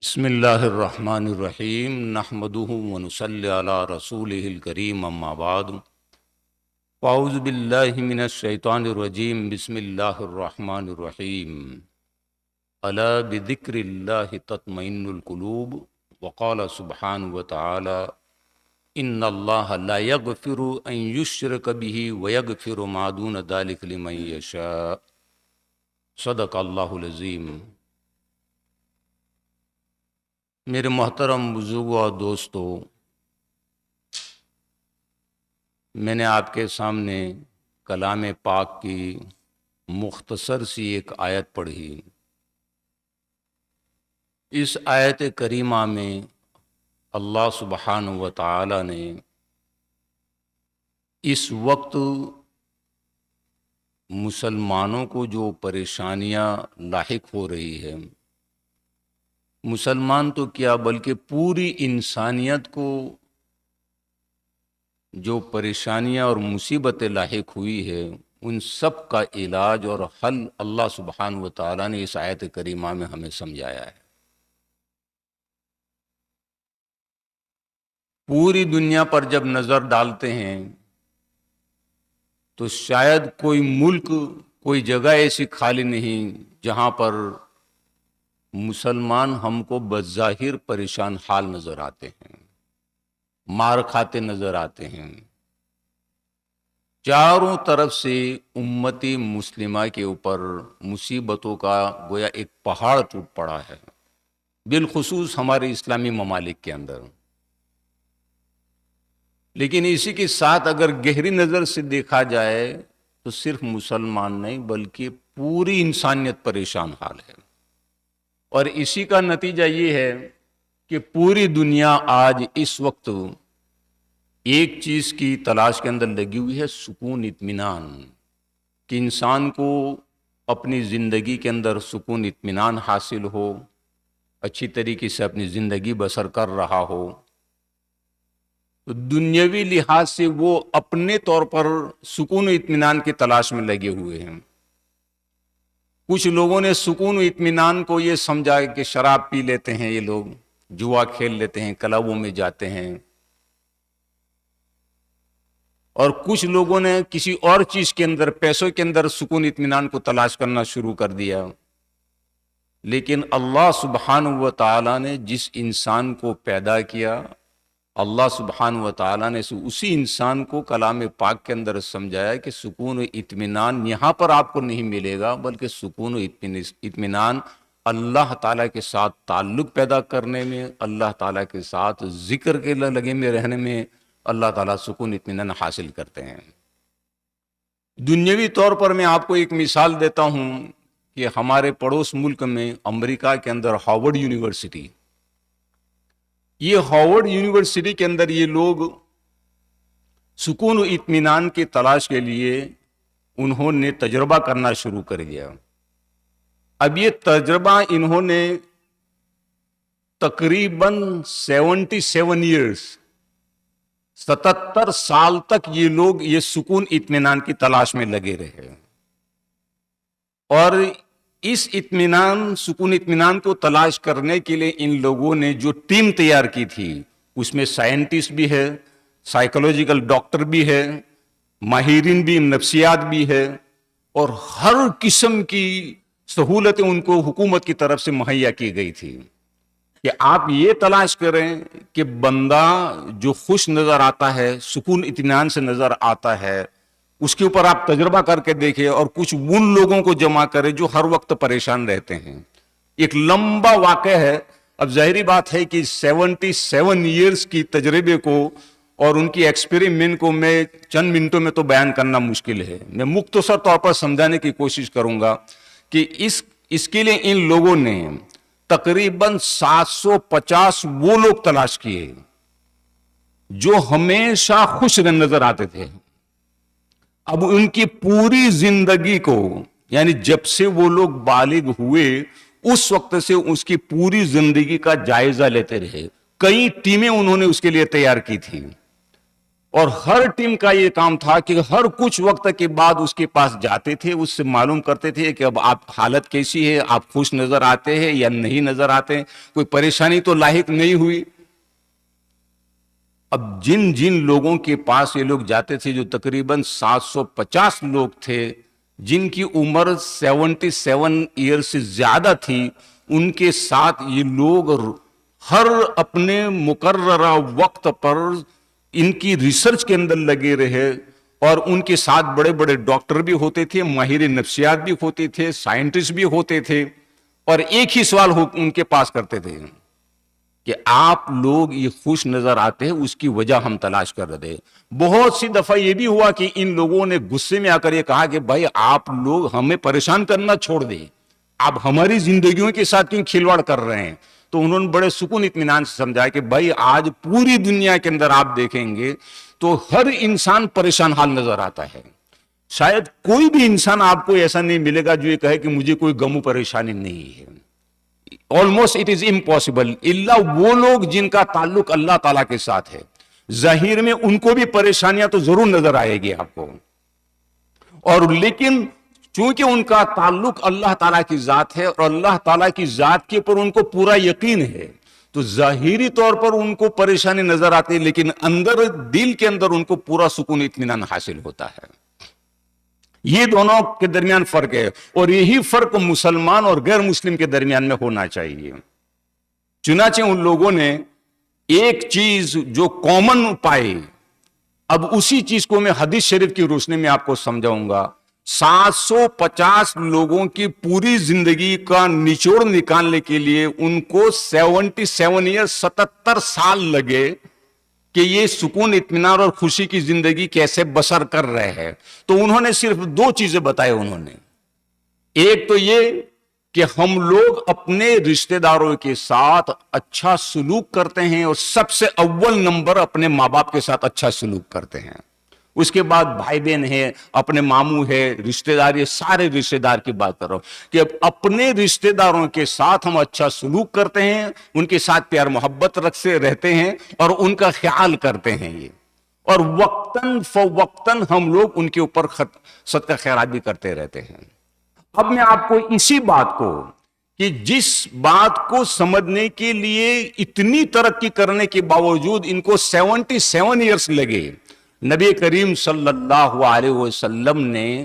بسم اللہ الرحمن الرحیم نحمدہ ونصلی علی رسولہ الکریم اما بعد فاعوذ باللہ من الشیطان الرجیم بسم اللہ الرحمن الرحیم الا بذکر اللہ تطمئن القلوب وقال سبحانہ وتعالی ان اللہ لا یغفر ان یشرک بہ ویغفر ما دون ذلک لمن یشاء صدق اللہ العظیم۔ میرے محترم بزرگوں اور دوستو، میں نے آپ کے سامنے کلام پاک کی مختصر سی ایک آیت پڑھی۔ اس آیت کریمہ میں اللہ سبحانہ و تعالی نے اس وقت مسلمانوں کو جو پریشانیاں لاحق ہو رہی ہے، مسلمان تو کیا بلکہ پوری انسانیت کو جو پریشانیاں اور مصیبتیں لاحق ہوئی ہے، ان سب کا علاج اور حل اللہ سبحانہ و تعالیٰ نے اس آیت کریمہ میں ہمیں سمجھایا ہے۔ پوری دنیا پر جب نظر ڈالتے ہیں تو شاید کوئی ملک، کوئی جگہ ایسی خالی نہیں جہاں پر مسلمان ہم کو بظاہر پریشان حال نظر آتے ہیں، مار کھاتے نظر آتے ہیں۔ چاروں طرف سے امتی مسلمہ کے اوپر مصیبتوں کا گویا ایک پہاڑ ٹوٹ پڑا ہے، بالخصوص ہمارے اسلامی ممالک کے اندر۔ لیکن اسی کے ساتھ اگر گہری نظر سے دیکھا جائے تو صرف مسلمان نہیں بلکہ پوری انسانیت پریشان حال ہے، اور اسی کا نتیجہ یہ ہے کہ پوری دنیا آج اس وقت ایک چیز کی تلاش کے اندر لگی ہوئی ہے، سکون، اطمینان، کہ انسان کو اپنی زندگی کے اندر سکون اطمینان حاصل ہو، اچھی طریقے سے اپنی زندگی بسر کر رہا ہو۔ تو دنیاوی لحاظ سے وہ اپنے طور پر سکون و اطمینان کی تلاش میں لگے ہوئے ہیں۔ کچھ لوگوں نے سکون و اطمینان کو یہ سمجھا کہ شراب پی لیتے ہیں، یہ لوگ جوا کھیل لیتے ہیں، کلبوں میں جاتے ہیں، اور کچھ لوگوں نے کسی اور چیز کے اندر، پیسوں کے اندر سکون اطمینان کو تلاش کرنا شروع کر دیا۔ لیکن اللہ سبحانہ و تعالیٰ نے جس انسان کو پیدا کیا، اللہ سبحانہ و تعالیٰ نے اسی انسان کو کلام پاک کے اندر سمجھایا کہ سکون و اطمینان یہاں پر آپ کو نہیں ملے گا، بلکہ سکون و اطمینان اللہ تعالیٰ کے ساتھ تعلق پیدا کرنے میں، اللہ تعالیٰ کے ساتھ ذکر کے لگے میں رہنے میں اللہ تعالیٰ سکون اطمینان حاصل کرتے ہیں۔ دنیاوی طور پر میں آپ کو ایک مثال دیتا ہوں کہ ہمارے پڑوس ملک میں امریکہ کے اندر ہارورڈ یونیورسٹی، یہ ہارورڈ یونیورسٹی کے اندر یہ لوگ سکون و اطمینان کی تلاش کے لیے انہوں نے تجربہ کرنا شروع کر دیا۔ اب یہ تجربہ انہوں نے تقریباً 77 ایئرز، 77 سال تک یہ لوگ یہ سکون اطمینان کی تلاش میں لگے رہے، اور اس سکون اطمینان کو تلاش کرنے کے لیے ان لوگوں نے جو ٹیم تیار کی تھی، اس میں سائنٹسٹ بھی ہے، سائیکولوجیکل ڈاکٹر بھی ہے، ماہرین بھی، نفسیات بھی ہے، اور ہر قسم کی سہولتیں ان کو حکومت کی طرف سے مہیا کی گئی تھی کہ آپ یہ تلاش کریں کہ بندہ جو خوش نظر آتا ہے، سکون اطمینان سے نظر آتا ہے، اس کے اوپر آپ تجربہ کر کے دیکھیں، اور کچھ ان لوگوں کو جمع کریں جو ہر وقت پریشان رہتے ہیں۔ ایک لمبا واقعہ ہے۔ اب ظاہری بات ہے کہ 77 ایئرز کی تجربے کو اور ان کی ایکسپیریمنٹ کو میں چند منٹوں میں تو بیان کرنا مشکل ہے۔ میں مختصر طور پر سمجھانے کی کوشش کروں گا کہ اس کے لیے ان لوگوں نے تقریباً 750 وہ لوگ تلاش کیے جو ہمیشہ خوش نظر آتے تھے۔ اب ان کی پوری زندگی کو، یعنی جب سے وہ لوگ بالغ ہوئے اس وقت سے اس کی پوری زندگی کا جائزہ لیتے رہے۔ کئی ٹیمیں انہوں نے اس کے لیے تیار کی تھی، اور ہر ٹیم کا یہ کام تھا کہ ہر کچھ وقت کے بعد اس کے پاس جاتے تھے، اس سے معلوم کرتے تھے کہ اب آپ حالت کیسی ہے، آپ خوش نظر آتے ہیں یا نہیں نظر آتے، کوئی پریشانی تو لاحق نہیں ہوئی۔ اب جن جن لوگوں کے پاس یہ لوگ جاتے تھے، جو تقریباً 750 لوگ تھے، جن کی عمر 77 ایئر سے زیادہ تھی، ان کے ساتھ یہ لوگ ہر اپنے مقررہ وقت پر ان کی ریسرچ کے اندر لگے رہے، اور ان کے ساتھ بڑے بڑے ڈاکٹر بھی ہوتے تھے، ماہر نفسیات بھی ہوتے تھے، سائنٹسٹ بھی ہوتے تھے، اور ایک ہی سوال ان کے پاس کرتے تھے کہ آپ لوگ یہ خوش نظر آتے ہیں، اس کی وجہ ہم تلاش کر رہے ہیں۔ بہت سی دفعہ یہ بھی ہوا کہ ان لوگوں نے غصے میں آ کر یہ کہا کہ بھائی آپ لوگ ہمیں پریشان کرنا چھوڑ دیں، آپ ہماری زندگیوں کے ساتھ کیوں کھلواڑ کر رہے ہیں؟ تو انہوں نے بڑے سکون اطمینان سے سمجھایا کہ بھائی آج پوری دنیا کے اندر آپ دیکھیں گے تو ہر انسان پریشان حال نظر آتا ہے، شاید کوئی بھی انسان آپ کو ایسا نہیں ملے گا جو یہ کہے کہ مجھے کوئی غم و پریشانی نہیں ہے۔ آلموسٹ اٹ از امپاسبل، الا وہ لوگ جن کا تعلق اللہ تعالیٰ کے ساتھ ہے، ظاہر میں ان کو بھی پریشانیاں تو ضرور نظر آئے گی آپ کو، اور لیکن چونکہ ان کا تعلق اللہ تعالیٰ کی ذات ہے اور اللہ تعالیٰ کی ذات کے اوپر ان کو پورا یقین ہے، تو ظاہری طور پر ان کو پریشانی نظر آتی ہے، لیکن اندر دل کے اندر ان کو پورا سکون اطمینان حاصل ہوتا ہے۔ یہ دونوں کے درمیان فرق ہے، اور یہی فرق مسلمان اور غیر مسلم کے درمیان میں ہونا چاہیے۔ چنانچہ ان لوگوں نے ایک چیز جو کامن پائی، اب اسی چیز کو میں حدیث شریف کی روشنی میں آپ کو سمجھاؤں گا۔ 750 لوگوں کی پوری زندگی کا نچوڑ نکالنے کے لیے ان کو 77 ایئر 77 سال لگے کہ یہ سکون اطمینان اور خوشی کی زندگی کیسے بسر کر رہے ہیں۔ تو انہوں نے صرف دو چیزیں بتائے انہوں نے، ایک تو یہ کہ ہم لوگ اپنے رشتہ داروں کے ساتھ اچھا سلوک کرتے ہیں، اور سب سے اول نمبر اپنے ماں باپ کے ساتھ اچھا سلوک کرتے ہیں، اس کے بعد بھائی بہن ہے، اپنے ماموں ہے، رشتہ دار، یہ سارے رشتہ دار کی بات کر رہا ہوں کہ اپنے رشتہ داروں کے ساتھ ہم اچھا سلوک کرتے ہیں، ان کے ساتھ پیار محبت رکھتے رہتے ہیں اور ان کا خیال کرتے ہیں، یہ اور وقتاً فوقتاً ہم لوگ ان کے اوپر صدقہ خیرات بھی کرتے رہتے ہیں۔ اب میں آپ کو اسی بات کو، کہ جس بات کو سمجھنے کے لیے اتنی ترقی کرنے کے باوجود ان کو 77 ایئرس لگے، نبی کریم صلی اللہ علیہ وسلم نے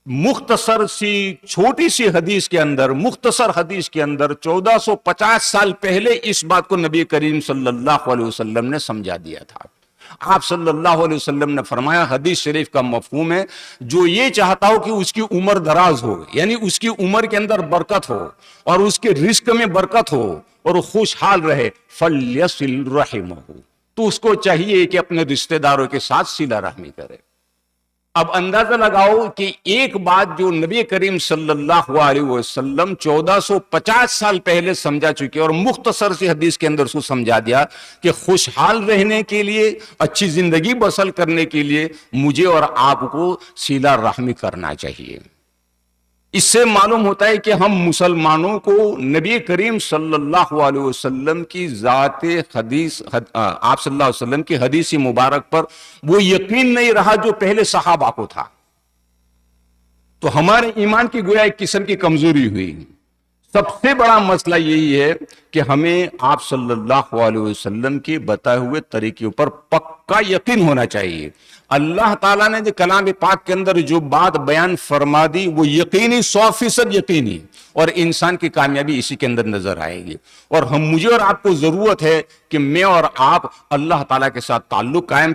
مختصر سی چھوٹی سی حدیث کے اندر، مختصر حدیث کے اندر 1450 سال پہلے اس بات کو نبی کریم صلی اللہ علیہ وسلم نے سمجھا دیا تھا۔ آپ صلی اللہ علیہ وسلم نے فرمایا، حدیث شریف کا مفہوم ہے، جو یہ چاہتا ہو کہ اس کی عمر دراز ہو، یعنی اس کی عمر کے اندر برکت ہو اور اس کے رزق میں برکت ہو اور وہ خوشحال رہے، فَلْيَصِلْ رَحِمَهُ، تو اس کو چاہیے کہ اپنے رشتہ داروں کے ساتھ صلہ رحمی کرے۔ اب اندازہ لگاؤ کہ ایک بات جو نبی کریم صلی اللہ علیہ وسلم 1450 سال پہلے سمجھا چکے، اور مختصر سی حدیث کے اندر اس کو سمجھا دیا کہ خوشحال رہنے کے لیے، اچھی زندگی بسر کرنے کے لیے مجھے اور آپ کو صلہ رحمی کرنا چاہیے۔ اس سے معلوم ہوتا ہے کہ ہم مسلمانوں کو نبی کریم صلی اللہ علیہ وسلم کی ذات حدیث، آپ صلی اللہ علیہ وسلم کی حدیث مبارک پر وہ یقین نہیں رہا جو پہلے صحابہ کو تھا، تو ہمارے ایمان کی گویا ایک قسم کی کمزوری ہوئی۔ سب سے بڑا مسئلہ یہی ہے کہ ہمیں آپ صلی اللہ علیہ وسلم کے بتائے ہوئے طریقے پر پکا یقین ہونا چاہیے۔ اللہ تعالیٰ نے جو کلام پاک کے اندر جو بات بیان فرما دی وہ یقینی، 100% یقینی، اور انسان کی کامیابی اسی کے اندر نظر آئے گی۔ اور مجھے اور آپ کو ضرورت ہے کہ میں اور آپ اللہ تعالیٰ کے ساتھ تعلق قائم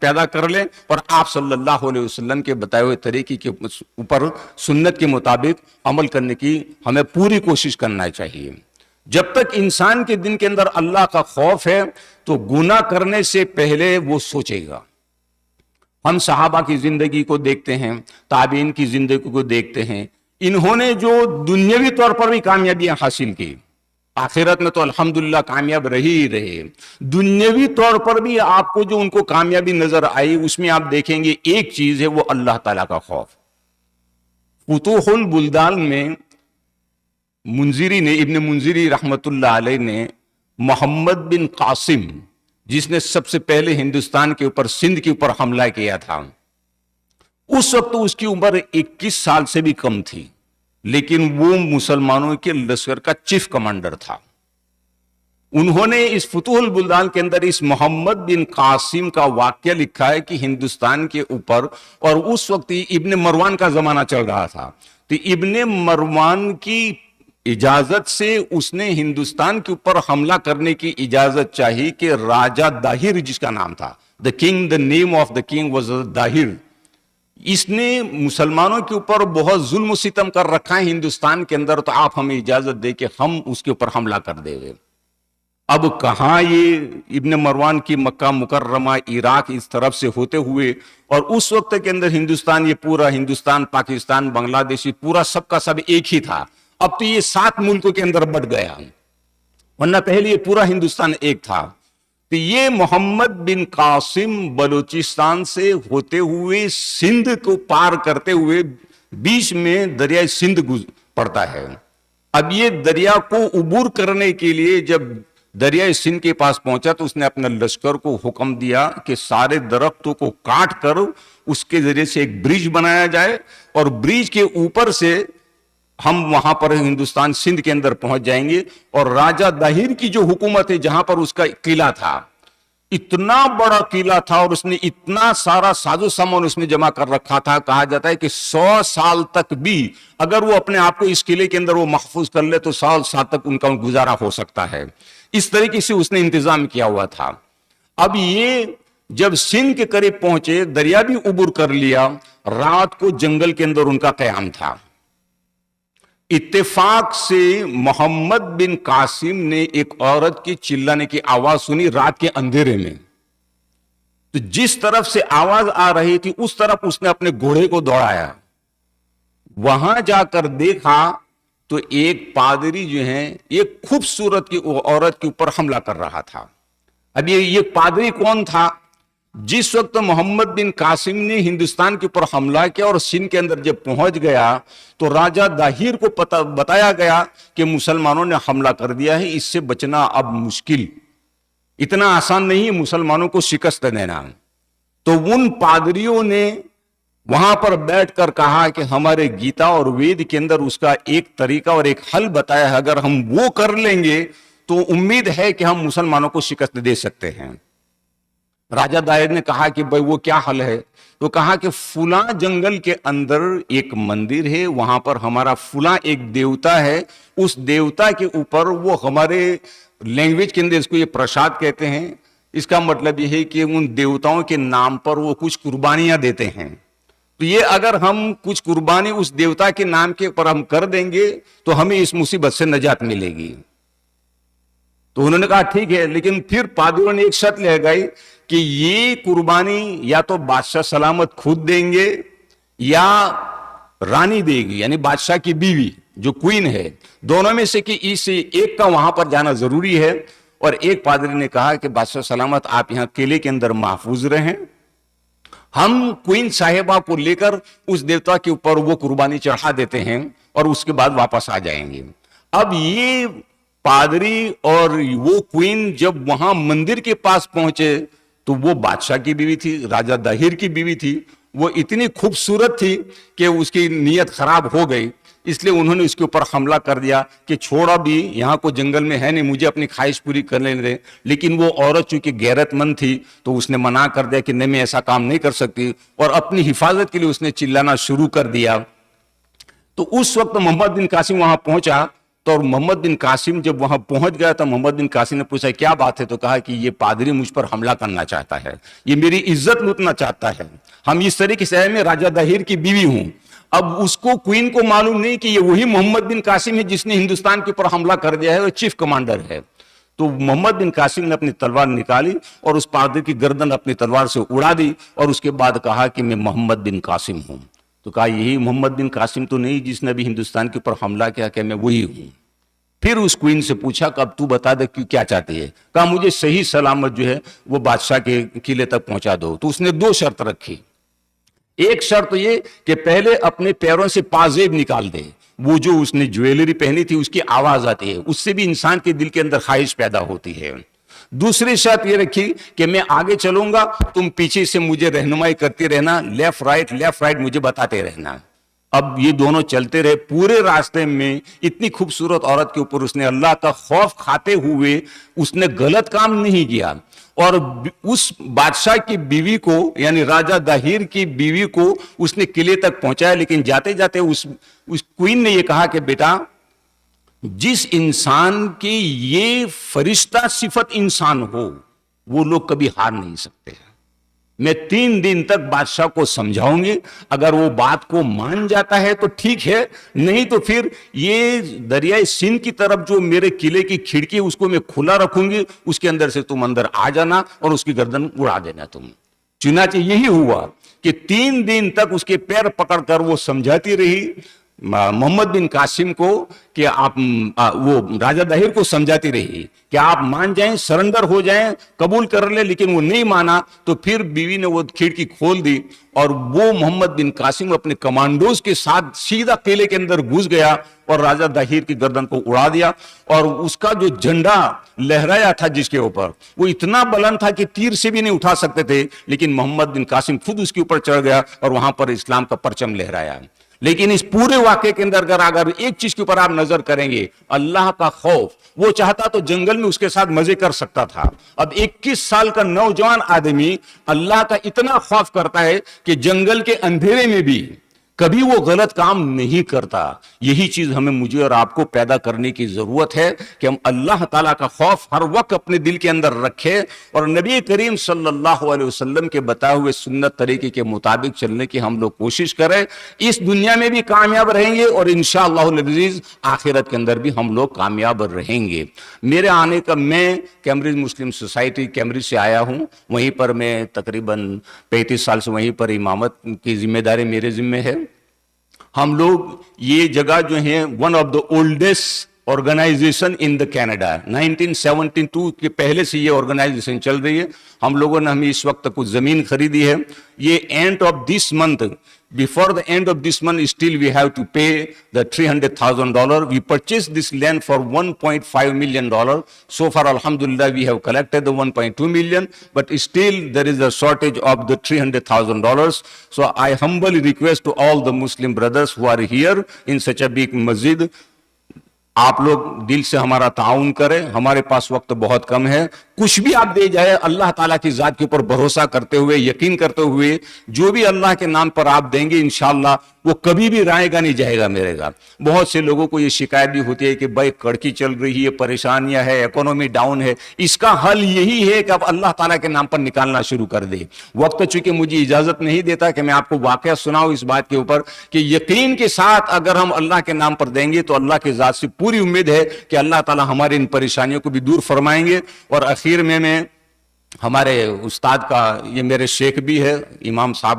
پیدا کر لیں، اور آپ صلی اللہ علیہ وسلم کے بتائے ہوئے طریقے کے اوپر، سنت کے مطابق عمل کرنے کی ہمیں پوری کوشش کرنا چاہیے۔ جب تک انسان کے دل کے اندر اللہ کا خوف ہے تو گناہ کرنے سے پہلے وہ سوچے گا۔ ہم صحابہ کی زندگی کو دیکھتے ہیں، تابعین کی زندگی کو دیکھتے ہیں، انہوں نے جو دنیاوی طور پر بھی کامیابیاں حاصل کی، آخرت میں تو الحمدللہ کامیاب رہے، دنیاوی طور پر بھی آپ کو جو ان کو کامیابی نظر آئی، اس میں آپ دیکھیں گے ایک چیز ہے، وہ اللہ تعالیٰ کا خوف۔ فتوح البلدان میں منذری نے، ابن منذری رحمت اللہ علیہ نے محمد بن قاسم جس نے سب سے پہلے ہندوستان کے اوپر سندھ کے اوپر حملہ کیا تھا، اس وقت تو اس کی عمر 21 سال سے بھی کم تھی، لیکن وہ مسلمانوں کے لشکر کا چیف کمانڈر تھا۔ انہوں نے اس فتوح البلدان کے اندر اس محمد بن قاسم کا واقعہ لکھا ہے کہ ہندوستان کے اوپر، اور اس وقت ابن مروان کا زمانہ چل رہا تھا، تو ابن مروان کی اجازت سے اس نے ہندوستان کے اوپر حملہ کرنے کی اجازت چاہی کہ راجہ داہر جس کا نام تھا، the name of the king was Dahir, اس نے مسلمانوں کے اوپر بہت ظلم و ستم کر رکھا ہے ہندوستان کے اندر، تو آپ ہمیں اجازت دے کہ ہم اس کے اوپر حملہ کر دیں گے۔ اب کہاں یہ ابن مروان کی مکہ مکرمہ عراق اس طرف سے ہوتے ہوئے، اور اس وقت کے اندر ہندوستان، یہ پورا ہندوستان، پاکستان، بنگلہ دیش، پورا سب کا سب ایک ہی تھا۔ اب تو یہ 7 ملکوں کے اندر بٹ گیا، ورنہ پہلے یہ پورا ہندوستان ایک تھا۔ تو یہ محمد بن قاسم بلوچستان سے ہوتے ہوئے سندھ کو پار کرتے ہوئے بیچ میں دریائے سندھ پڑتا ہے۔ اب یہ دریا کو عبور کرنے کے لیے جب دریائے سندھ کے پاس پہنچا تو اس نے اپنے لشکر کو حکم دیا کہ سارے درختوں کو کاٹ کر اس کے ذریعے سے ایک برج بنایا جائے، اور برج کے اوپر سے ہم وہاں پر ہندوستان سندھ کے اندر پہنچ جائیں گے۔ اور راجہ داہر کی جو حکومت ہے، جہاں پر اس کا قلعہ تھا، اتنا بڑا قلعہ تھا اور اس نے اتنا سارا ساز و سامان اس میں جمع کر رکھا تھا، کہا جاتا ہے کہ 100 سال تک بھی اگر وہ اپنے آپ کو اس قلعے کے اندر وہ محفوظ کر لے تو 100 سال تک ان کا گزارا ہو سکتا ہے۔ اس طریقے سے اس نے انتظام کیا ہوا تھا۔ اب یہ جب سندھ کے قریب پہنچے، دریا بھی عبور کر لیا، رات کو جنگل کے اندر ان کا قیام تھا۔ اتفاق سے محمد بن قاسم نے ایک عورت کی چلانے کی آواز سنی رات کے اندھیرے میں، تو جس طرف سے آواز آ رہی تھی اس طرف اس نے اپنے گھوڑے کو دوڑایا۔ وہاں جا کر دیکھا تو ایک پادری جو ہے ایک خوبصورت کی عورت کے اوپر حملہ کر رہا تھا۔ اب یہ پادری کون تھا؟ جس وقت محمد بن قاسم نے ہندوستان کے اوپر حملہ کیا اور سندھ کے اندر جب پہنچ گیا تو راجہ داہر کو بتایا گیا کہ مسلمانوں نے حملہ کر دیا ہے، اس سے بچنا اب مشکل، اتنا آسان نہیں ہے مسلمانوں کو شکست دینا۔ تو ان پادریوں نے وہاں پر بیٹھ کر کہا کہ ہمارے گیتا اور وید کے اندر اس کا ایک طریقہ اور ایک حل بتایا ہے، اگر ہم وہ کر لیں گے تو امید ہے کہ ہم مسلمانوں کو شکست دے سکتے ہیں۔ راجہ داہر نے کہا کہ بھائی وہ کیا حل ہے؟ تو کہا کہ فلاں جنگل کے اندر ایک مندر ہے، وہاں پر ہمارا فلاں ایک دیوتا ہے، اس دیوتا کے اوپر وہ ہمارے لینگویج کے اندر اس کو یہ پرساد کہتے ہیں، اس کا مطلب یہ ہے کہ ان دیوتاؤں کے نام پر وہ کچھ قربانیاں دیتے ہیں، تو یہ اگر ہم کچھ قربانی اس دیوتا کے نام کے اوپر ہم کر دیں گے تو ہمیں اس مصیبت سے نجات ملے گی۔ تو انہوں نے کہا ٹھیک ہے، لیکن پھر پادریوں نے ایک شرط لگائی کہ یہ قربانی یا تو بادشاہ سلامت خود دیں گے یا رانی دے گی، یعنی بادشاہ کی بیوی جو کوئین ہے، دونوں میں سے کہ اس ایک کا وہاں پر جانا ضروری ہے۔ اور ایک پادری نے کہا کہ بادشاہ سلامت آپ یہاں قلعے کے اندر محفوظ رہیں، ہم کوئین صاحبہ کو لے کر اس دیوتا کے اوپر وہ قربانی چڑھا دیتے ہیں اور اس کے بعد واپس آ جائیں گے۔ اب یہ پادری اور وہ کوئین جب وہاں مندر کے پاس پہنچے تو وہ بادشاہ کی بیوی تھی، راجہ داہر کی بیوی تھی، وہ اتنی خوبصورت تھی کہ اس کی نیت خراب ہو گئی، اس لیے انہوں نے اس کے اوپر حملہ کر دیا کہ چھوڑا بھی، یہاں کو جنگل میں ہے نہیں، مجھے اپنی خواہش پوری کر لینے دے۔ لیکن وہ عورت چونکہ غیرت مند تھی تو اس نے منع کر دیا کہ نہیں، میں ایسا کام نہیں کر سکتی، اور اپنی حفاظت کے لیے اس نے چلانا شروع کر دیا۔ تو اس وقت محمد بن قاسم وہاں پہنچا، تو اور محمد بن قاسم جب وہاں پہنچ گیا تو محمد بن قاسم نے پوچھا کیا بات ہے؟ تو کہا کہ یہ پادری مجھ پر حملہ کرنا چاہتا ہے، یہ میری عزت لوٹنا چاہتا ہے، ہم اس طریقے سے میں راجہ داہر کی بیوی ہوں۔ اب اس کو کوئین کو معلوم نہیں کہ یہ وہی محمد بن قاسم ہے جس نے ہندوستان کے اوپر حملہ کر دیا ہے اور چیف کمانڈر ہے۔ تو محمد بن قاسم نے اپنی تلوار نکالی اور اس پادری کی گردن اپنی تلوار سے اڑا دی، اور اس کے بعد کہا کہ میں محمد بن قاسم ہوں۔ تو کہا یہی محمد بن قاسم تو نہیں جس نے ابھی ہندوستان کے اوپر حملہ کیا؟ کہ میں وہی ہوں۔ پھر اس کوئین سے پوچھا کہ اب تو بتا دے کیا چاہتی ہے؟ کہا مجھے صحیح سلامت جو ہے وہ بادشاہ کے قلعے تک پہنچا دو۔ تو اس نے 2 شرط رکھی۔ ایک شرط یہ کہ پہلے اپنے پیروں سے پازیب نکال دے، وہ جو اس نے جویلری پہنی تھی اس کی آواز آتی ہے، اس سے بھی انسان کے دل کے اندر خواہش پیدا ہوتی ہے۔ دوسری شرط یہ رکھی کہ میں آگے چلوں گا، تم پیچھے سے مجھے رہنمائی کرتے رہنا، لیفٹ رائٹ مجھے بتاتے رہنا۔ اب یہ دونوں چلتے رہے پورے راستے میں، اتنی خوبصورت عورت کے اوپر اس نے اللہ کا خوف کھاتے ہوئے اس نے غلط کام نہیں کیا، اور اس بادشاہ کی بیوی کو یعنی راجہ داہیر کی بیوی کو اس نے قلعے تک پہنچایا، لیکن جاتے جاتے اس کوئین نے یہ کہا کہ بیٹا جس انسان کی یہ فرشتہ صفت انسان ہو وہ لوگ کبھی ہار نہیں سکتے، میں 3 دن تک بادشاہ کو سمجھاؤں گی، اگر وہ بات کو مان جاتا ہے تو ٹھیک ہے، نہیں تو پھر یہ دریائے سندھ کی طرف جو میرے قلعے کی کھڑکی اس کو میں کھلا رکھوں گی، اس کے اندر سے تم اندر آ جانا اور اس کی گردن اڑا دینا تم۔ چنانچہ یہی ہوا کہ 3 دن تک اس کے پیر پکڑ کر وہ سمجھاتی رہی محمد بن قاسم کو کہ آپ وہ راجہ داہر کو سمجھاتی رہی کہ آپ مان جائیں، سرنڈر ہو جائیں، قبول کر لیں، لیکن وہ نہیں مانا۔ تو پھر بیوی نے وہ کھڑکی کھول دی اور وہ محمد بن قاسم اپنے کمانڈوز کے ساتھ سیدھا قلعے کے اندر گھس گیا اور راجہ داہر کی گردن کو اڑا دیا، اور اس کا جو جھنڈا لہرایا تھا جس کے اوپر وہ اتنا بلند تھا کہ تیر سے بھی نہیں اٹھا سکتے تھے، لیکن محمد بن قاسم خود اس کے اوپر چڑھ گیا اور وہاں پر اسلام کا پرچم لہرایا۔ لیکن اس پورے واقعے کے اندر اگر ایک چیز کے اوپر آپ نظر کریں گے، اللہ کا خوف، وہ چاہتا تو جنگل میں اس کے ساتھ مزے کر سکتا تھا، اب 21 سال کا نوجوان آدمی اللہ کا اتنا خوف کرتا ہے کہ جنگل کے اندھیرے میں بھی کبھی وہ غلط کام نہیں کرتا۔ یہی چیز ہمیں مجھے اور آپ کو پیدا کرنے کی ضرورت ہے کہ ہم اللہ تعالیٰ کا خوف ہر وقت اپنے دل کے اندر رکھیں اور نبی کریم صلی اللہ علیہ وسلم کے بتائے ہوئے سنت طریقے کے مطابق چلنے کی ہم لوگ کوشش کریں۔ اس دنیا میں بھی کامیاب رہیں گے اور انشاءاللہ العزیز آخرت کے اندر بھی ہم لوگ کامیاب رہیں گے۔ میرے آنے کا، میں کیمبرج مسلم سوسائٹی کیمبرج سے آیا ہوں، وہیں پر میں تقریباً 35 سال سے وہیں پر امامت کی ذمہ داری میرے ذمہ ہے۔ ہم لوگ یہ جگہ جو ہیں one of the oldest organisation in the Canada, 1972 کے پہلے سے یہ آرگنائزیشن چل رہی ہے۔ ہم لوگوں نے ہمیں اس وقت کچھ زمین خریدی ہے، یہ and of this month, before the end of this month still we have to pay the $300,000. We purchased this land for $1.5 million. So far alhamdulillah we have collected the 1.2 million, but still there is a shortage of the $300,000. So I humbly request to all the Muslim brothers who are here in such a big masjid, آپ لوگ دل سے ہمارا تعاون کریں، ہمارے پاس وقت بہت کم ہے، کچھ بھی آپ دے جائے اللہ تعالیٰ کی ذات کے اوپر بھروسہ کرتے ہوئے، یقین کرتے ہوئے، جو بھی اللہ کے نام پر آپ دیں گے انشاءاللہ وہ کبھی بھی رائے گا نہیں جائے گا میرے گا۔ بہت سے لوگوں کو یہ شکایت بھی ہوتی ہے کہ بھائی کڑکی چل رہی ہے، پریشانیاں ہے، اکانومی ڈاؤن ہے، اس کا حل یہی ہے کہ آپ اللہ تعالیٰ کے نام پر نکالنا شروع کر دیں۔ وقت چونکہ مجھے اجازت نہیں دیتا کہ میں آپ کو واقعہ سناؤں اس بات کے اوپر کہ یقین کے ساتھ اگر ہم اللہ کے نام پر دیں گے تو اللہ کے ذات سے پوری امید ہے کہ اللہ تعالیٰ ہماری ان پریشانیوں کو بھی دور فرمائیں گے۔ اور اخیر میں ہمارے استاد کا، یہ میرے شیخ بھی ہے، امام صاحب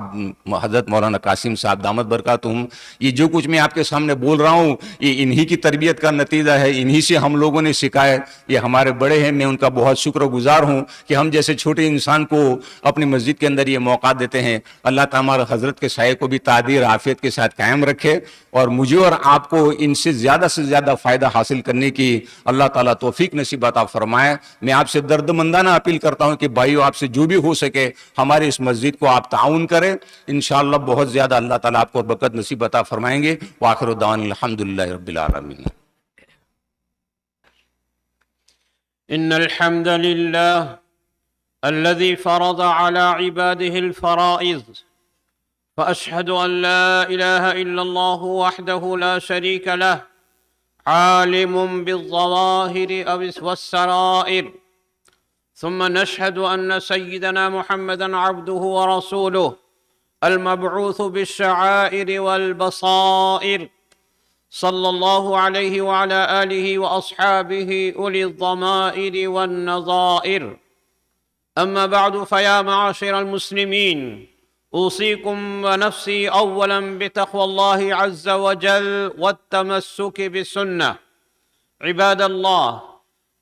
حضرت مولانا قاسم صاحب دامت برکاتہم، یہ جو کچھ میں آپ کے سامنے بول رہا ہوں یہ انہی کی تربیت کا نتیجہ ہے، انہی سے ہم لوگوں نے سکھا ہے، یہ ہمارے بڑے ہیں، میں ان کا بہت شکر گزار ہوں کہ ہم جیسے چھوٹے انسان کو اپنی مسجد کے اندر یہ موقع دیتے ہیں۔ اللہ تعالیٰ ہمارے حضرت کے سائے کو بھی تعدیر عافیت کے ساتھ قائم رکھے اور مجھے اور آپ کو ان سے زیادہ فائدہ حاصل کرنے کی اللہ تعالیٰ توفیق نصیب عطا فرمائے۔ میں آپ سے دردمندانہ اپیل کرتا ہوں کہ بھائیو آپ سے جو بھی ہو سکے ہمارے اس مسجد کو آپ تعاون کریں، انشاءاللہ بہت زیادہ اللہ تعالیٰ آپ کو برکت نصیب عطا فرمائیں گے۔ وآخر دعوانا الحمدللہ رب العالمین۔ ان الحمد لله الذي فرض على عباده الفرائض، فاشهد ان لا اله الا الله وحده لا شريك له، عالم بالظواهر والسرائر، ثم نشهد ان سيدنا محمدا عبده ورسوله المبعوث بالشعائر والبصائر، صلى الله عليه وعلى آله وأصحابه أولي الضمائر والنظائر، أما بعد فيا معاشر المسلمين، أوصيكم ونفسي أولا بتقوى الله عز وجل والتمسك بالسنة. عباد الله،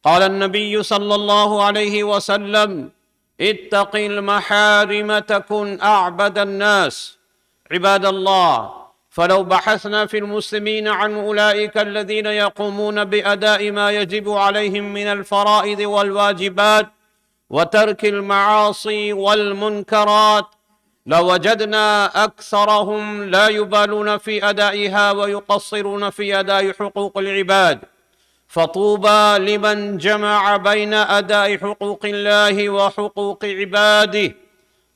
قال النبي صلى الله عليه وسلم: اتق المحارم تكن أعبد الناس. عباد الله، فلو بحثنا في المسلمين عن أولئك الذين يقومون بأداء ما يجب عليهم من الفرائض والواجبات وترك المعاصي والمنكرات لوجدنا أكثرهم لا يبالون في أدائها ويقصرون في أداء حقوق العباد. فطوبى لمن جمع بين أداء حقوق الله وحقوق عباده،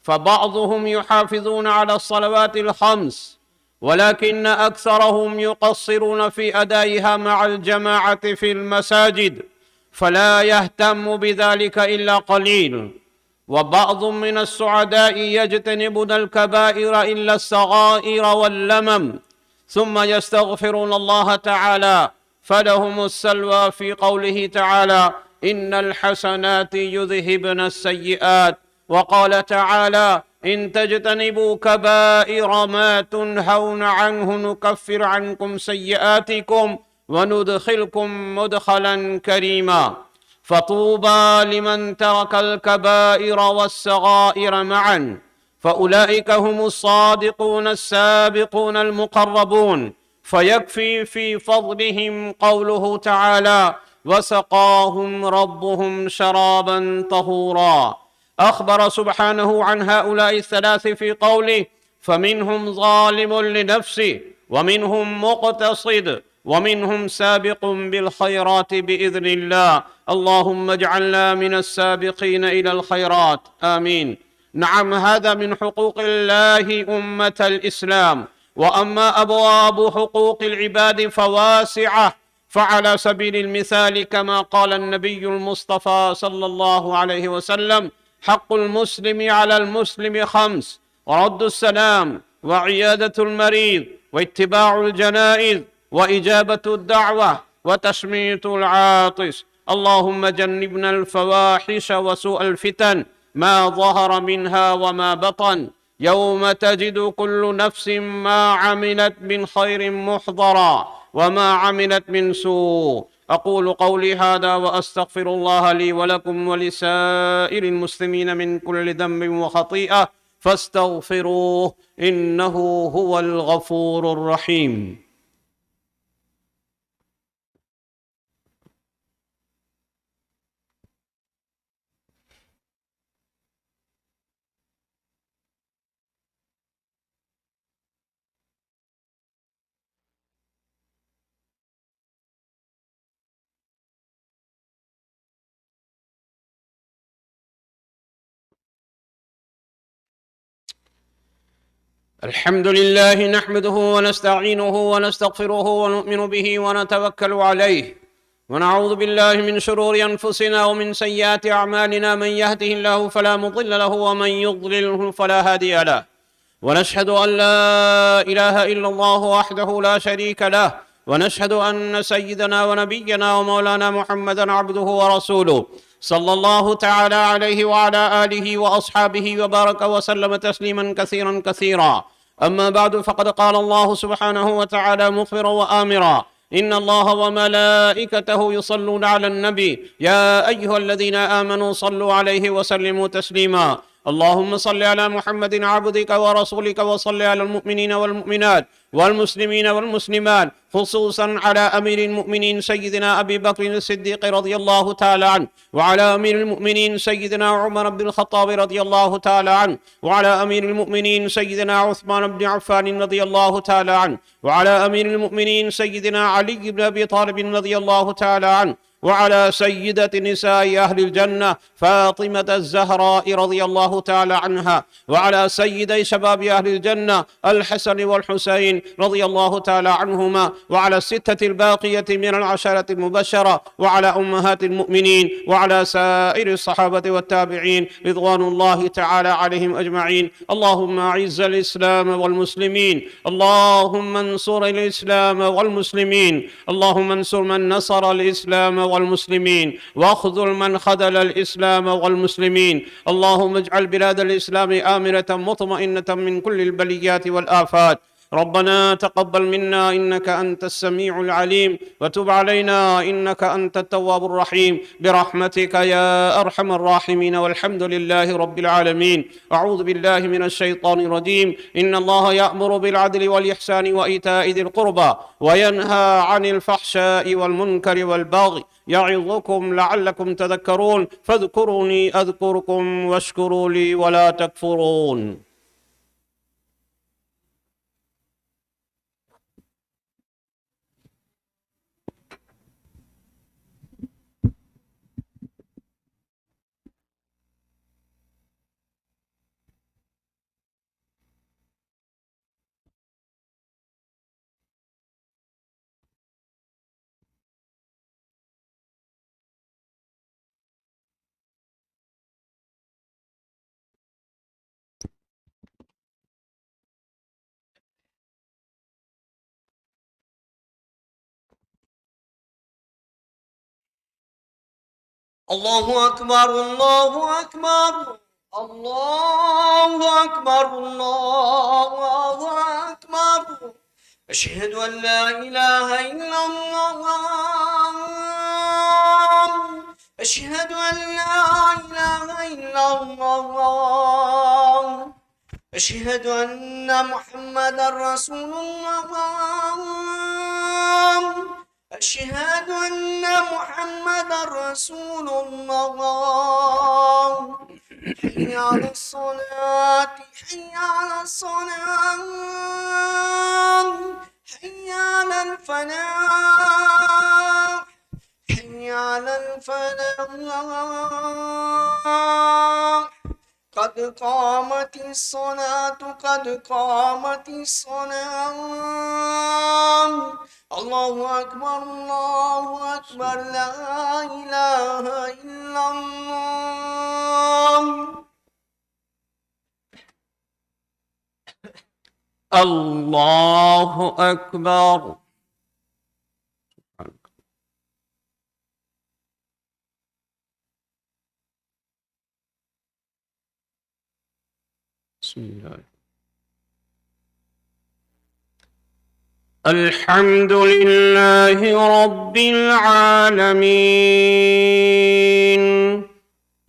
فبعضهم يحافظون على الصلوات الخمس ولكن أكثرهم يقصرون في أدائها مع الجماعة في المساجد، فلا يهتم بذلك إلا قليل. وبعض من السعداء يجتنبون الكبائر إلا الصغائر واللمم، ثم يستغفرون الله تعالى، فلهم السلوى في قوله تعالى: إن الحسنات يذهبن السيئات. وقال تعالى: إن تجتنبوا كبائر ما تنهون عنه نكفر عنكم سيئاتكم وندخلكم مدخلا كريما. فطوبى لمن ترك الكبائر والصغائر معا، فأولئك هم الصادقون السابقون المقربون. فيكفي في فضلهم قوله تعالى: وسقاهم ربهم شرابا طهورا. أخبر سبحانه عن هؤلاء الثلاث في قوله: فمنهم ظالم لنفسه ومنهم مقتصد ومنهم سابق بالخيرات بإذن الله. اللهم اجعلنا من السابقين إلى الخيرات، آمين. نعم، هذا من حقوق الله أمة الإسلام. وأما أبواب حقوق العباد فواسعة، فعلى سبيل المثال كما قال النبي المصطفى صلى الله عليه وسلم: حق المسلم على المسلم 5: ورد السلام، وعيادة المريض، واتباع الجنائز، وإجابة الدعوة، وتشميت العاطس. اللهم جنبنا الفواحش وسوء الفتن ما ظهر منها وما بطن، يوم تجد كل نفس ما عملت من خير محضرا وما عملت من سوء. أقول قولي هذا وأستغفر الله لي ولكم ولسائر المسلمين من كل ذنب وخطيئة، فاستغفروه إنه هو الغفور الرحيم. الحمد لله نحمده ونستعينه ونستغفره ونؤمن به ونتوكل عليه، ونعوذ بالله من شرور أنفسنا ومن سيئات أعمالنا، من يهده الله فلا مضل له ومن يضلله فلا هادي له، ونشهد أن لا إله إلا الله وحده لا شريك له، ونشهد أن سيدنا ونبينا ومولانا محمدا عبده ورسوله، صلى الله تعالى عليه وعلى آله وأصحابه وبارك وسلم تسليما كثيرا كثيرا. أما بعد، فقد قال الله سبحانه وتعالى مخبرا وآمرا: إن الله وملائكته يصلون على النبي يا أيها الذين آمنوا صلوا عليه وسلموا تسليما. اللهم صل على محمد عبدك ورسولك، وصل على المؤمنين والمؤمنات والمسلمين والمسلمات، خصوصا على أمير المؤمنين سيدنا أبي بكر الصديق رضي الله تعالى عنه، وعلى أمير المؤمنين سيدنا عمر بن الخطاب رضي الله تعالى عنه، وعلى أمير المؤمنين سيدنا عثمان بن عفان رضي الله تعالى عنه، وعلى أمير المؤمنين سيدنا علي بن أبي طالب رضي الله تعالى عنه، وعلى سيدة نساء أهل الجنة فاطمة الزهراء رضي الله تعالى عنها، وعلى سيدي شباب أهل الجنة الحسن والحسين رضي الله تعالى عنهما، وعلى الستة الباقية من العشرة المبشرة، وعلى أمهات المؤمنين، وعلى سائر الصحابة والتابعين رضوان الله تعالى عليهم أجمعين. اللهم أعز الإسلام والمسلمين، اللهم انصر الإسلام والمسلمين، اللهم انصر من نصر الإسلام والمسلمين، واخذل من خذل الإسلام والمسلمين. اللهم اجعل بلاد الإسلام آمنة مطمئنة من كل البليات والآفات. ربنا تقبل منا إنك أنت السميع العليم وتب علينا إنك أنت التواب الرحيم برحمتك يا أرحم الراحمين والحمد لله رب العالمين. أعوذ بالله من الشيطان الرجيم. إن الله يأمر بالعدل والإحسان وإيتاء ذي القربى وينهى عن الفحشاء والمنكر والبغي يعظكم لعلكم تذكرون فاذكروني أذكركم واشكروا لي ولا تكفرون. الله أكبر الله أكبر الله أكبر الله أكبر. أشهد أن لا إله إلا الله. أشهد أن لا إله إلا الله. أشهد أن محمدا رسول الله. أشهد أن محمدا رسول الله. حي على الصلاة حي على الصلاة حي على الفلاح حي على الفلاح. قد قامت الصلاة قد قامت الصلاة. الله أكبر الله أكبر لا إله إلا الله. الله أكبر. بسم الله. الحمد لله رب العالمين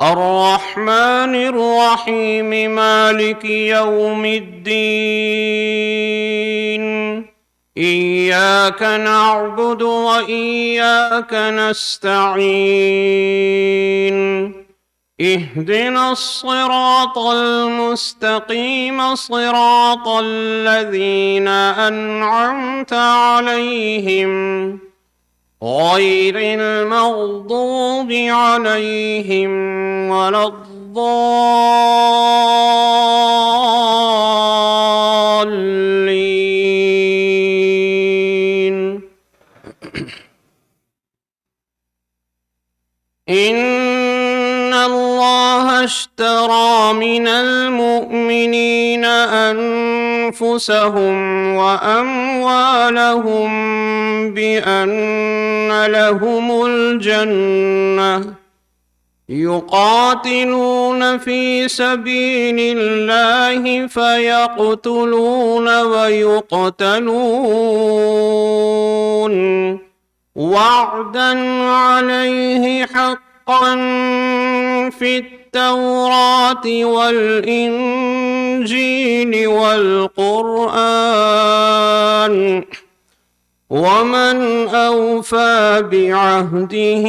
الرحمن الرحيم مالك يوم الدين. إياك نعبد وإياك نستعين. اهدنا الصراط المستقيم صراط الذين أنعمت عليهم غير المغضوب عليهم ولا الضالين. إن الله اشترى من المؤمنين أنفسهم وأموالهم بأن لهم الجنة يقاتلون في سبيل الله فيقتلون ويقتلون وعدا عليه حقا في التوراة والإنجيل والقرآن ومن أوفى بعهده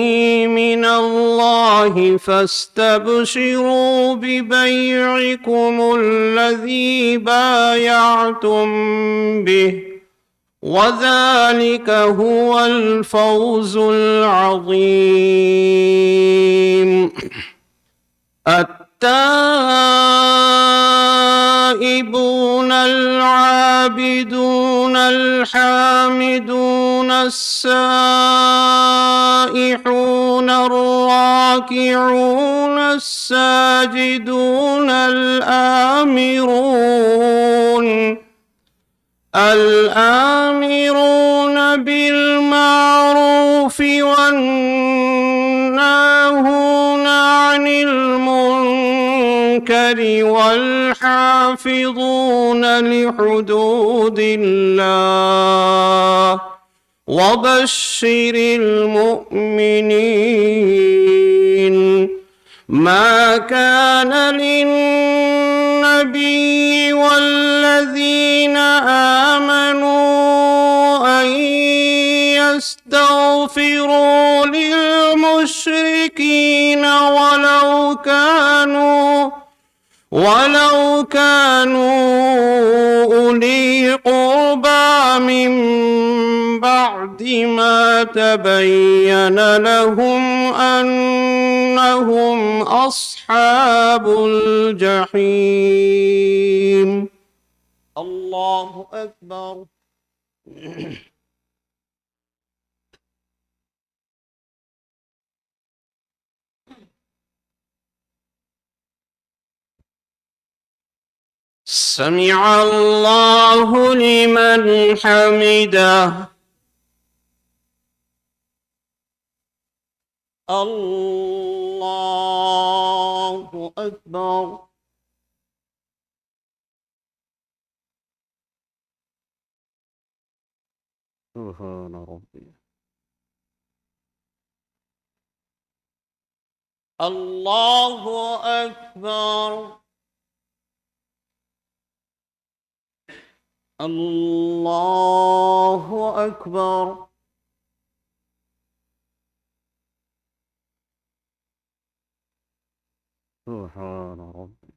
من الله فاستبشروا ببيعكم الذي بايعتم به وذلك هو الفوز العظيم. التائبون العابدون الحامدون السائحون الراكعون الساجدون الآمرون بالمعروف والناهون عن المنكر المنكر والحافظون لحدود الله وبشر المؤمنين. ما كان للنبي والذين آمنوا أن يستغفروا للمشركين ولو كانوا أولي قربى من بعد ما تبين لهم أنهم أصحاب الجحيم. الله أكبر. سمع الله لمن حمده. الله أكبر. سبحان ربي. الله أكبر. الله أكبر. سبحان ربي.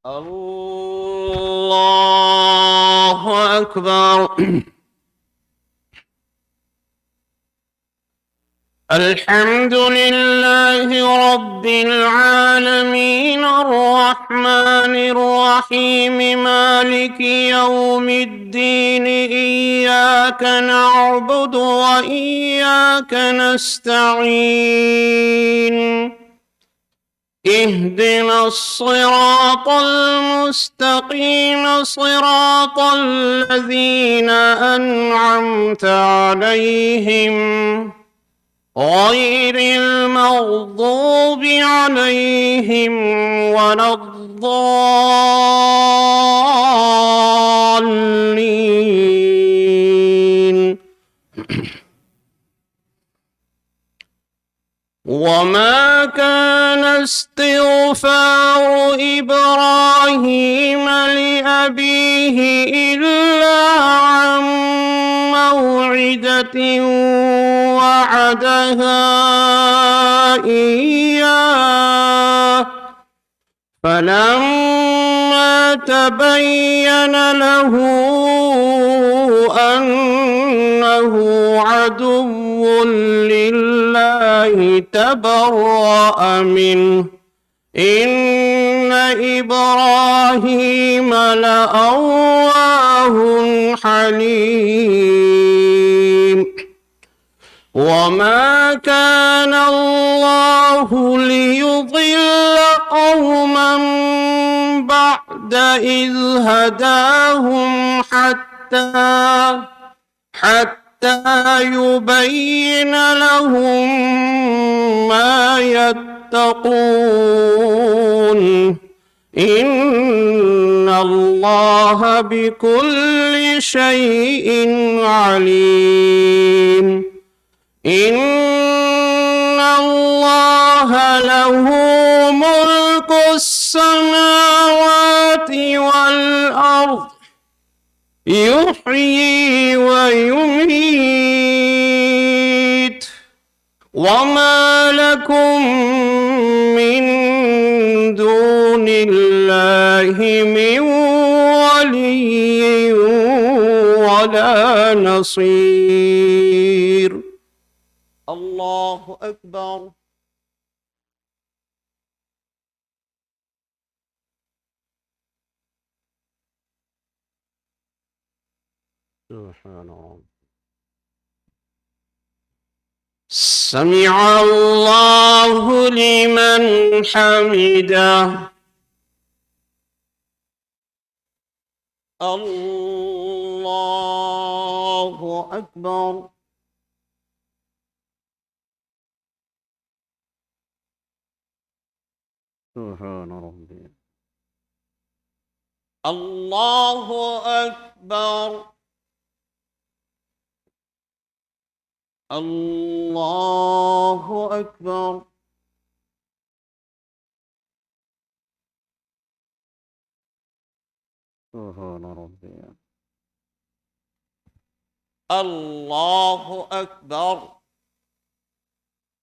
الله أكبر. الحمد لله رب العالمين الرحمن الرحيم مالك يوم الدين. إياك نعبد وإياك نستعين. اهدنا الصراط المستقيم صراط الذين أنعمت عليهم غير المغضوب عليهم ولا الضالين. وما كان استغفار إبراهيم لأبيه إلا عن موعدة وعدها إياه فلما تبين له أنه عدو لله تبرأ منه. إن إبراهيم لأواه حليم. وما كان الله ليضل قوما بعد إذ هداهم حتى يبين لهم ما يتقون. إن الله بكل شيء عليم. إن الله له ملك السماوات والأرض يحيي ويميت. وما لكم من دون الله من ولي ولا نصير. الله أكبر. سبحان الله. سمع الله لمن حمده. الله أكبر. سبحان ربي. الله أكبر. الله أكبر. سبحان ربي. الله أكبر.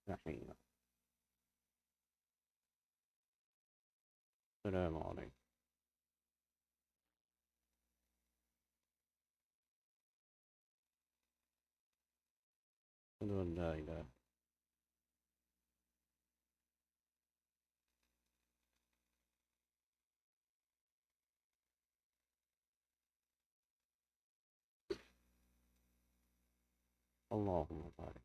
تحية. السلام عليكم. أشهد أن لا إله. اللهم بارك.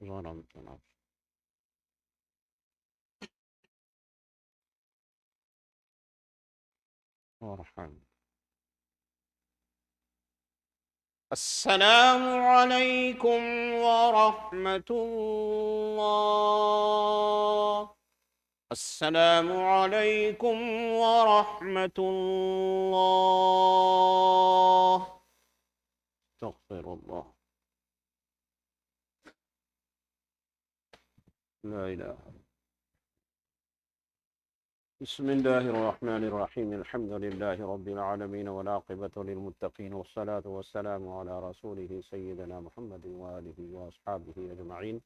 ظلمت نفسي. وارحم. السلام عليكم ورحمة الله. السلام عليكم ورحمة الله. استغفر الله. لا إله. بسم الله الرحمن الرحيم. الحمد لله رب العالمين والعاقبة للمتقين والصلاة والسلام على رسوله سيدنا محمد وآله وأصحابه أجمعين.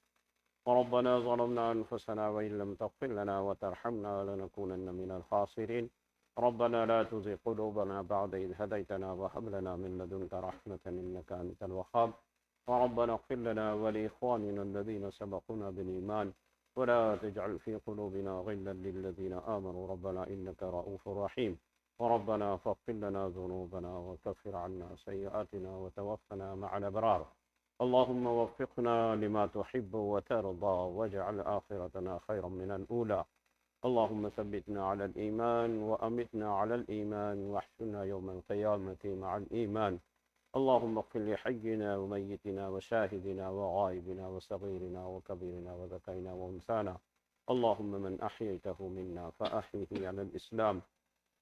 ربنا ظلمنا أنفسنا وإن لم تغفر لنا وترحمنا لنكونن من الخاسرين. ربنا لا تزغ قلوبنا بعد إذ هديتنا وهب لنا من لدنك رحمة إنك أنت الوهاب. وربنا اغفر لنا ولإخواننا الذين سبقونا بالإيمان ولا تجعل في قلوبنا غلا للذين آمنوا ربنا إنك رؤوف رحيم. وربنا فاغفر لنا ذنوبنا وكفر عنا سيئاتنا وتوفنا مع الأبرار. اللهم وفقنا لما تحب وترضى واجعل آخرتنا خيرا من الأولى. اللهم ثبتنا على الإيمان وأمتنا على الإيمان واحشرنا يوم القيامة مع الإيمان. اللهم اغفر لحينا وميتنا وشاهدنا وغائبنا وصغيرنا وكبيرنا وذكرنا وأنثانا. اللهم من أحييته منا فأحيه على الإسلام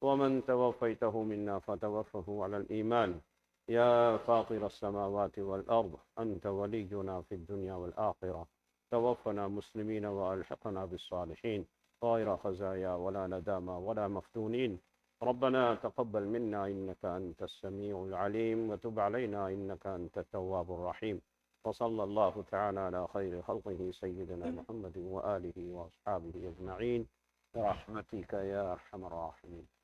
ومن توفيته منا فتوفه على الإيمان. يا فاطر السماوات والأرض أنت ولينا في الدنيا والآخرة. توفنا مسلمين وألحقنا بالصالحين غير خزايا ولا ندامى ولا مفتونين. ربنا تقبل منا إنك أنت السميع العليم وتب علينا إنك أنت التواب الرحيم. وصلى الله تعالى على خير خلقه سيدنا محمد وآله وأصحابه أجمعين برحمتك يا أرحم الراحمين.